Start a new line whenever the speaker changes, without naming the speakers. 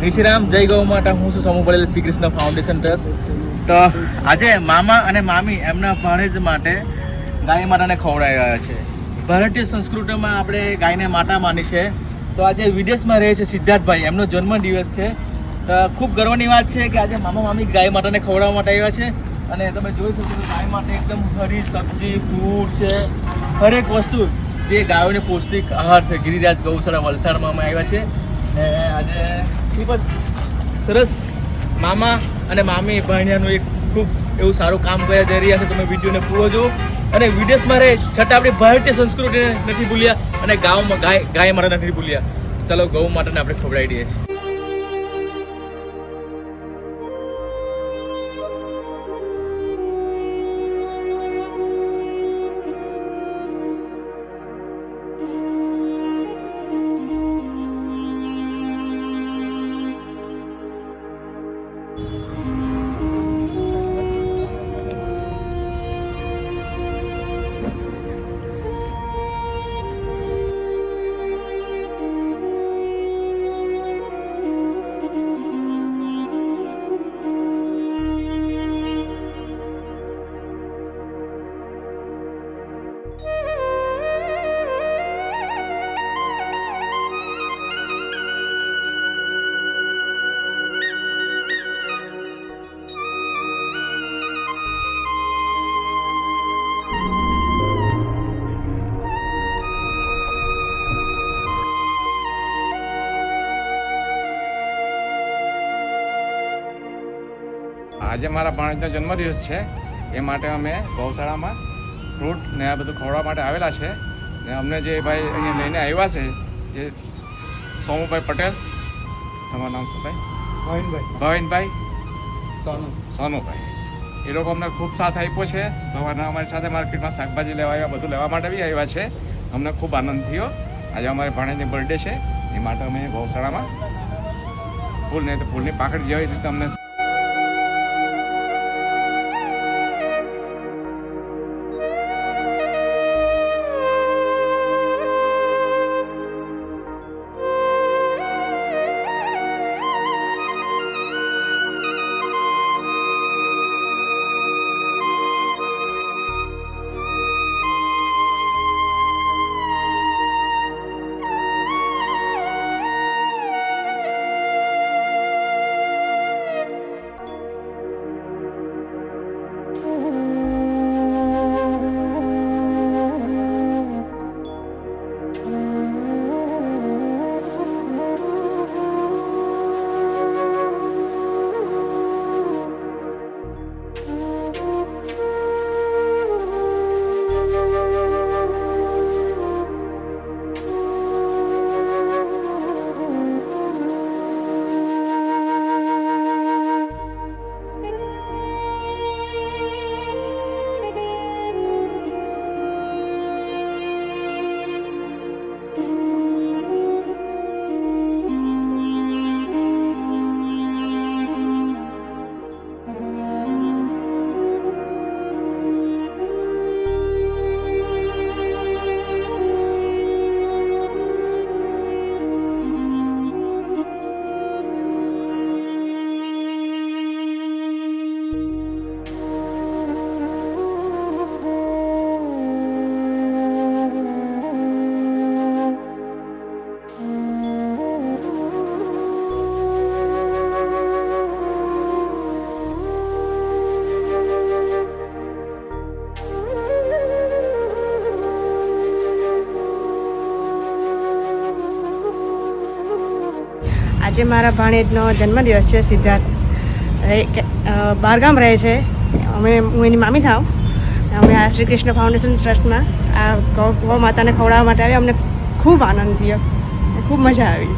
નિશિરામ જય ગૌ માતા. હું છું સમૂહ પડેલ શ્રી કૃષ્ણ ફાઉન્ડેશન ટ્રસ્ટ. તો આજે મામા અને મામી એમના ભાણેજ માટે ગાય માતાને ખવડાવી રહ્યા છે. ભારતીય સંસ્કૃતિમાં આપણે ગાયને માતા માની છે. તો આજે વિદેશમાં રહે છે સિદ્ધાર્થભાઈ, એમનો જન્મદિવસ છે. તો ખૂબ ગર્વની વાત છે કે આજે મામા મામી ગાય માતાને ખવડાવવા માટે આવ્યા છે. અને તમે જોઈ શકો છો ગાય માટે એકદમ હરી સબ્જી, ફ્રૂટ છે, હરેક વસ્તુ જે ગાયોને પૌષ્ટિક આહાર છે. ગિરિરાજ ગૌશાળા વલસાડમાં અમે આવ્યા છે. આજે ખૂબ જ સરસ મામા અને મામી ભાણિયાનું એક ખૂબ એવું સારું કામ કરવા જઈ રહ્યા છે. તમે વિડીયોને પૂરો જુઓ. અને વિદેશમાં રહે છતાં આપણી ભારતીય સંસ્કૃતિને નથી ભૂલ્યા અને ગામમાં ગાય માટે નથી ભૂલ્યા. ચલો ગૌ માતાને આપણે ખવડાવી દઈએ છીએ.
આજે મારા ભાણેજનો જન્મદિવસ છે, એ માટે અમે ગૌશાળામાં ફ્રૂટ ને આ બધું ખવડાવવા માટે આવેલા છે. ને અમને જે ભાઈ અહીંયા લઈને આવ્યા છે એ સોમુભાઈ પટેલ, તમારું નામ શું ભાઈ? ભાવિનભાઈ સોનુભાઈ, એ લોકો અમને ખૂબ સાથ આપ્યો છે. સવારના અમારી સાથે માર્કેટમાં શાકભાજી લેવા આવ્યા, બધું લેવા માટે બી આવ્યા છે. અમને ખૂબ આનંદ થયો. આજે અમારી ભાણેજની બર્થડે છે, એ માટે અમે ગૌશાળામાં ફૂલ નહીં તો ફૂલની પાકડી જેવી રીતે અમને
આજે મારા ભાણેજનો જન્મદિવસ છે. સિદ્ધાર્થ બહારગામ રહે છે. હું એની મામી થાઉં. અમે આ શ્રી કૃષ્ણ ફાઉન્ડેશન ટ્રસ્ટમાં આ ગૌ માતાને ખવડાવવા માટે આવ્યા. અમને ખૂબ આનંદ થયો, ખૂબ મજા આવી.